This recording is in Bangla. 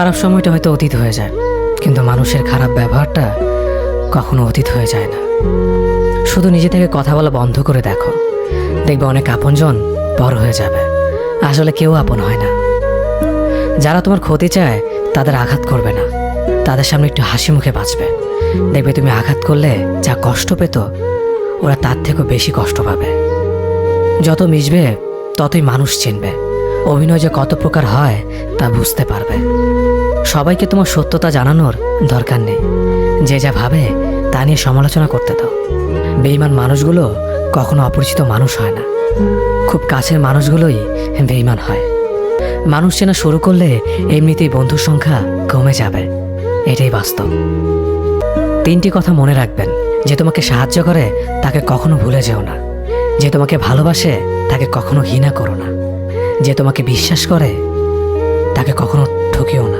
খারাপ সময়টা হয়তো অতীত হয়ে যায়, কিন্তু মানুষের খারাপ ব্যবহারটা কখনো অতীত হয়ে যায় না। শুধু নিজে থেকে কথা বলা বন্ধ করে দেখো, দেখবে অনেক আপনজন বড় হয়ে যাবে। আসলে কেউ আপন হয় না। যারা তোমার ক্ষতি চায় তাদের আঘাত করবে না, তাদের সামনে একটু হাসি মুখে বাঁচবে। দেখবে তুমি আঘাত করলে যা কষ্ট পেত, ওরা তার থেকেও বেশি কষ্ট পাবে। যত মিশবে ততই মানুষ চিনবে, অভিনয় যে কত প্রকার হয় তা বুঝতে পারবে। সবাইকে তোমার সত্যতা জানানোর দরকার নেই, যে যা ভাবে তা নিয়ে সমালোচনা করতে দাও। বেঈমান মানুষগুলো কখনো অপরিচিত মানুষ হয় না, খুব কাছের মানুষগুলোই বেঈমান হয়। মানুষ চেনা শুরু করলে এমনিতেই বন্ধুর সংখ্যা কমে যাবে, এটাই বাস্তব। 3টি কথা মনে রাখবেন: যে তোমাকে সাহায্য করে তাকে কখনো ভুলে যেও না, যে তোমাকে ভালোবাসে তাকে কখনো ঘৃণা করো না, যে তোমাকে বিশ্বাস করে তাকে কখনো ঠকিও না।